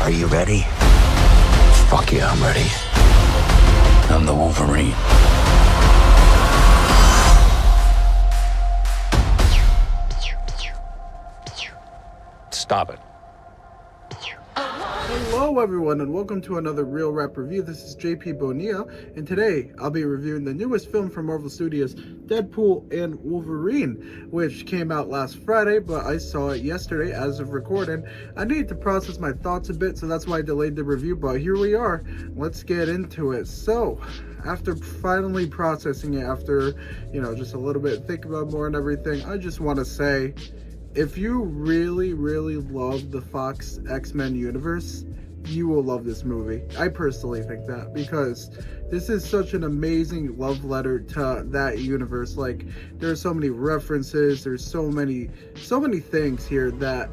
Are you ready? Fuck yeah, I'm ready. I'm the Wolverine. Stop it. Hello everyone and welcome to another Real Rap Review. This is JP Bonilla and today I'll be reviewing the newest film from Marvel Studios, Deadpool and Wolverine, which came out last Friday, but I saw it yesterday as of recording. I need to process my thoughts a bit, so that's why I delayed the review, but here we are. Let's get into it. So, after finally processing it, after, just a little bit, think about more and everything, I just want to say, if you really love the Fox X-Men universe, you will love this movie. I personally think that, because this is such an amazing love letter to that universe. Like, there are so many references, there's so many things here that,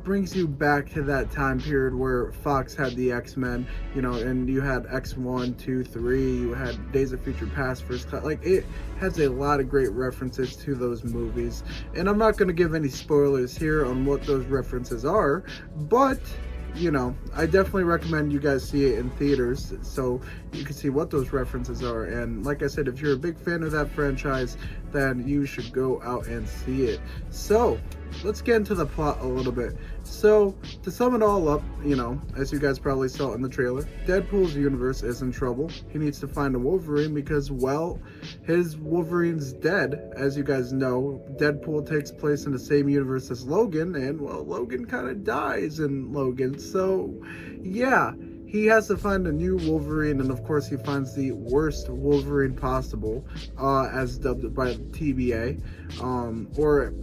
brings you back to that time period where Fox had the X-Men, and you had X1, 2, 3, you had Days of Future Past, First Class. Like, it has a lot of great references to those movies. And I'm not going to give any spoilers here on what those references are, but I definitely recommend you guys see it in theaters so you can see what those references are. And like I said, if you're a big fan of that franchise, then you should go out and see it. So let's get into the plot a little bit. So to sum it all up, as you guys probably saw in the trailer, Deadpool's universe is in trouble. He needs to find a Wolverine because, well, his Wolverine's dead. As you guys know, Deadpool takes place in the same universe as Logan, and, well, Logan kind of dies in Logan. So, yeah, he has to find a new Wolverine, and of course he finds the worst Wolverine possible, as dubbed by the TBA, or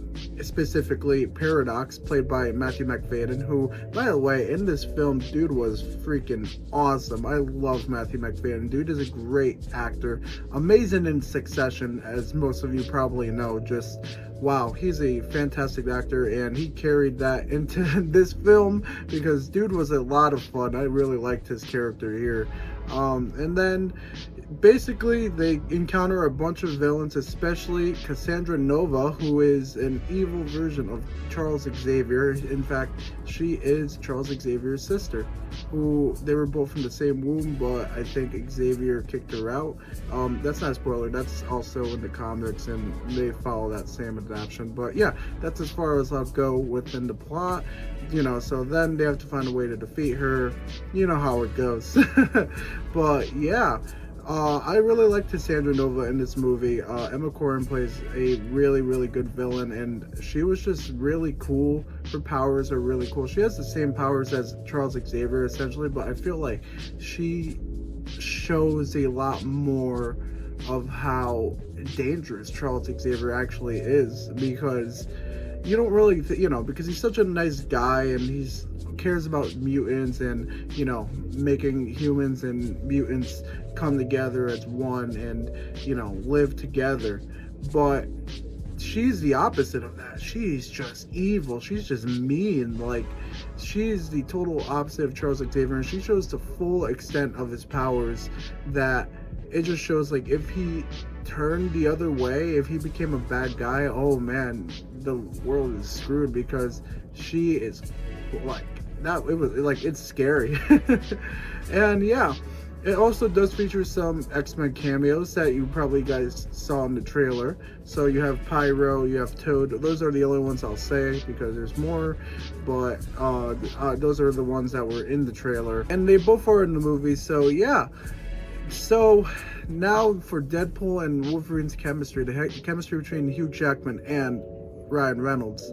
specifically Paradox, played by Matthew McFadden, who, by the way, in this film, dude was freaking awesome. I love Matthew McFadden. Dude is a great actor. Amazing in Succession, as most of you probably know. Just, wow, he's a fantastic actor, and he carried that into this film because dude was a lot of fun. I really liked his character here. And then basically they encounter a bunch of villains, especially Cassandra Nova, who is an evil version of Charles Xavier. In fact, she is Charles Xavier's sister, who they were both from the same womb, but I think Xavier kicked her out. That's not a spoiler, that's also in the comics and they follow that same adaptation. But yeah, that's as far as I'll go within the plot. So then they have to find a way to defeat her. You know how it goes. But yeah, I really like Cassandra Nova in this movie. Emma Corrin plays a really good villain, and she was just really cool. Her powers are really cool. She has the same powers as Charles Xavier, essentially, but I feel like she shows a lot more of how dangerous Charles Xavier actually is, because you don't really, because he's such a nice guy and he's cares about mutants and, making humans and mutants come together as one and, live together. But she's the opposite of that. She's just evil. She's just mean. Like, she's the total opposite of Charles Xavier, and she shows the full extent of his powers, that it just shows, like, if he turned the other way, if he became a bad guy, oh man, the world is screwed, because she is like that. It was like, it's scary. And yeah, it also does feature some X-Men cameos that you probably guys saw in the trailer. So you have Pyro, you have Toad. Those are the only ones I'll say, because there's more, but those are the ones that were in the trailer, and they both are in the movie. So yeah. So now for Deadpool and Wolverine's chemistry, the chemistry between Hugh Jackman and Ryan Reynolds,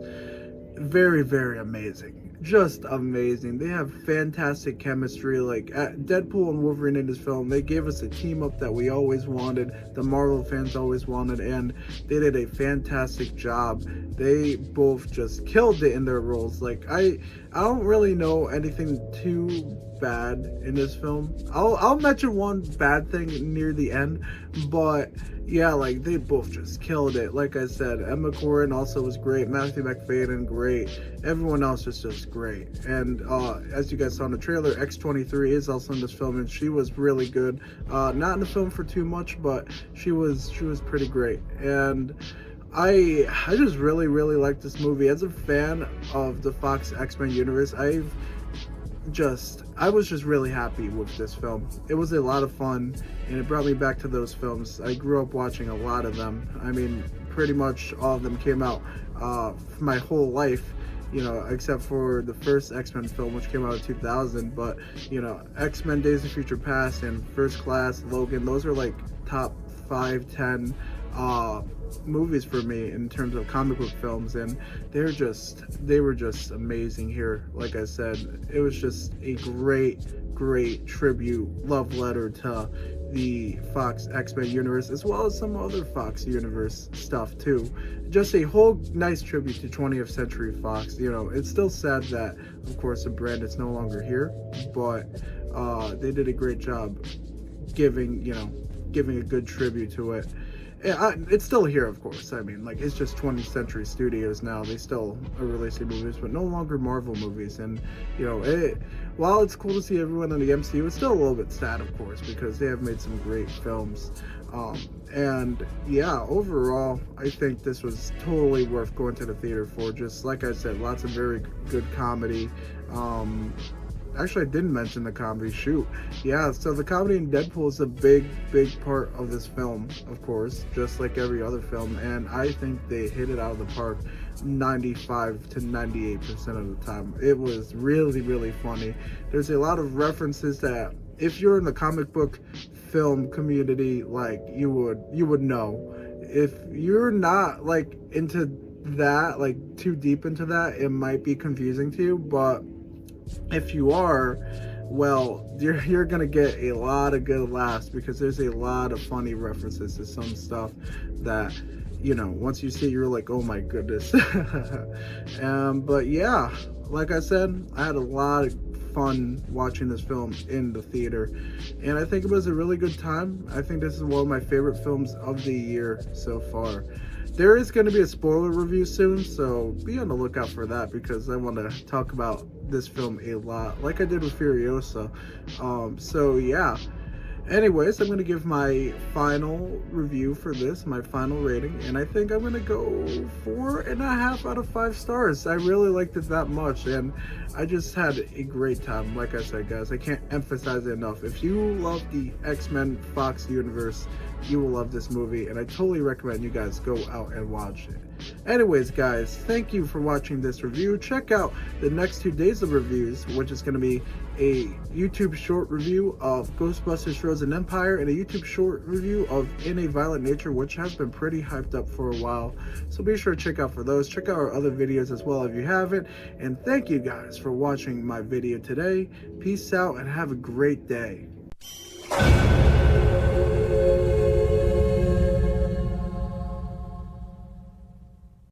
very amazing. Just amazing. They have fantastic chemistry. Like, Deadpool and Wolverine in this film, they gave us a team up that we always wanted, the Marvel fans always wanted, and they did a fantastic job. They both just killed it in their roles. Like, I don't really know anything too bad in this film. I'll mention one bad thing near the end, but yeah, like, they both just killed it. Like I said, Emma Corrin also was great, Matthew McFadden great, everyone else was just great. And as you guys saw in the trailer, X-23 is also in this film, and she was really good. Not in the film for too much, but she was pretty great. And I just really like this movie. As a fan of the Fox X-Men universe, I've I was just really happy with this film. It was a lot of fun, and it brought me back to those films. I grew up watching a lot of them. I mean, pretty much all of them came out for my whole life, you know, except for the first X-Men film, which came out in 2000. But, you know, X-Men Days of Future Past and First Class, Logan, those are like top 5, 10 movies for me in terms of comic book films, and they were just amazing here. Like I said, it was just a great tribute, love letter to the Fox X-Men universe, as well as some other Fox universe stuff too. Just a whole nice tribute to 20th Century Fox. You know, it's still sad that, of course, the brand is no longer here, but they did a great job giving a good tribute to it. It's still here, of course. I mean, like, it's just 20th Century Studios now. They still are releasing movies, but no longer Marvel movies. And, you know, while it's cool to see everyone in the MCU, it's still a little bit sad, of course, because they have made some great films. And yeah, overall, I think this was totally worth going to the theater for. Just like I said, lots of very good comedy. Actually, I didn't mention the comedy. Shoot. Yeah, so the comedy in Deadpool is a big part of this film, of course, just like every other film. And I think they hit it out of the park 95 to 98% of the time. It was really funny. There's a lot of references that, if you're in the comic book film community, like, you would know. If you're not, like, into that, like, too deep into that, it might be confusing to you, but if you are, well, you're gonna get a lot of good laughs, because there's a lot of funny references to some stuff that, you know, once you see it, you're like, oh my goodness. But yeah, like I said, I had a lot of fun watching this film in the theater, and I think it was a really good time. I think this is one of my favorite films of the year so far. There is going to be a spoiler review soon, so be on the lookout for that, because I want to talk about this film a lot, like I did with Furiosa. So yeah. Anyways, I'm going to give my final review for this, my final rating, and I think I'm going to go 4.5 out of 5 stars. I really liked it that much, and I just had a great time. Like I said, guys, I can't emphasize it enough. If you love the X-Men Fox universe, you will love this movie, and I totally recommend you guys go out and watch it. Anyways, guys, thank you for watching this review. Check out the next 2 days of reviews, which is going to be a YouTube short review of Ghostbusters Frozen Empire and a YouTube short review of In a Violent Nature, which has been pretty hyped up for a while. So be sure to check out for those. Check out our other videos as well if you haven't. And thank you guys for watching my video today. Peace out and have a great day.